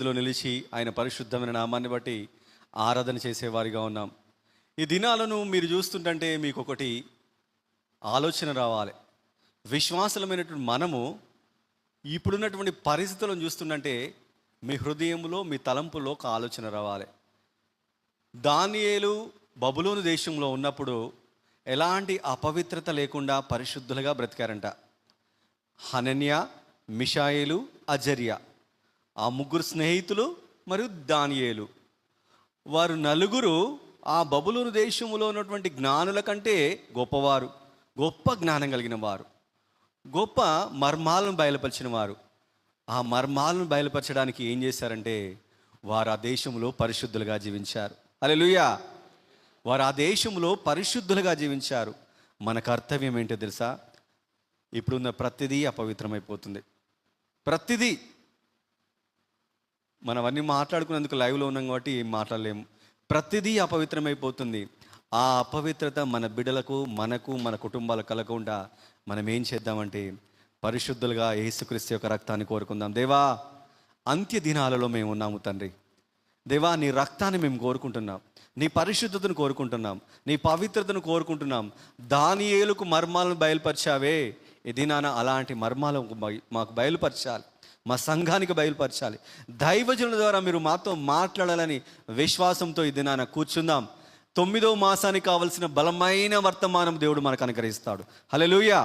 సన్నిధిలో నిలిచి ఆయన పరిశుద్ధమైన నామాన్ని బట్టి ఆరాధన చేసేవారిగా ఉన్నాం. ఈ దినాలను మీరు చూస్తుంటే మీకు ఒకటి ఆలోచన రావాలి. విశ్వాసలమైనటువంటి మనము ఇప్పుడున్నటువంటి పరిస్థితులను చూస్తుంటే మీ హృదయంలో, మీ తలంపులో ఒక ఆలోచన రావాలి. దానియేలు బబులోను దేశంలో ఉన్నప్పుడు ఎలాంటి అపవిత్రత లేకుండా పరిశుద్ధులుగా బ్రతికారంట. హనన్య, మిషాయేలు, అజర్య, ఆ ముగ్గురు స్నేహితులు మరియు దానియేలు, వారు నలుగురు ఆ బబులోను దేశంలో ఉన్నటువంటి జ్ఞానుల కంటే గొప్పవారు, గొప్ప జ్ఞానం కలిగిన వారు, గొప్ప మర్మాలను బయలుపరిచిన వారు. ఆ మర్మాలను బయలుపరచడానికి ఏం చేశారంటే వారు ఆ దేశంలో పరిశుద్ధులుగా జీవించారు. హల్లెలూయా! వారు ఆ దేశంలో పరిశుద్ధులుగా జీవించారు. మన కర్తవ్యం ఏంటో తెలుసా? ఇప్పుడున్న ప్రతిదీ అపవిత్రమైపోతుంది. ప్రతిదీ మనం అన్నీ మాట్లాడుకున్నందుకు లైవ్లో ఉన్నాం కాబట్టి ఏం మాట్లాడలేము. ప్రతిదీ అపవిత్రమైపోతుంది. ఆ అపవిత్రత మన బిడ్డలకు, మనకు, మన కుటుంబాలకు కలగకుండా మనం ఏం చేద్దామంటే పరిశుద్ధులుగా యేసుక్రీస్తు యొక్క రక్తాన్ని కోరుకుందాం. దేవా, అంత్య దినాలలో మేము ఉన్నాము తండ్రి. దేవా, నీ రక్తాన్ని మేము కోరుకుంటున్నాం, నీ పరిశుద్ధతను కోరుకుంటున్నాం, నీ పవిత్రతను కోరుకుంటున్నాం. దానియేలుకు మర్మాలను బయలుపరిచావే, ఈ దినాన అలాంటి మర్మాలు మాకు బయలుపరచాలి, మా సంఘానికి బయలుపరచాలి. దైవజనుల ద్వారా మీరు మాతో మాట్లాడాలని విశ్వాసంతో ఈ దినాన కూర్చుందాం. 9వ మాసానికి కావలసిన బలమైన వర్తమానం దేవుడు మనకు అనుగ్రహిస్తాడు. హల్లెలూయా!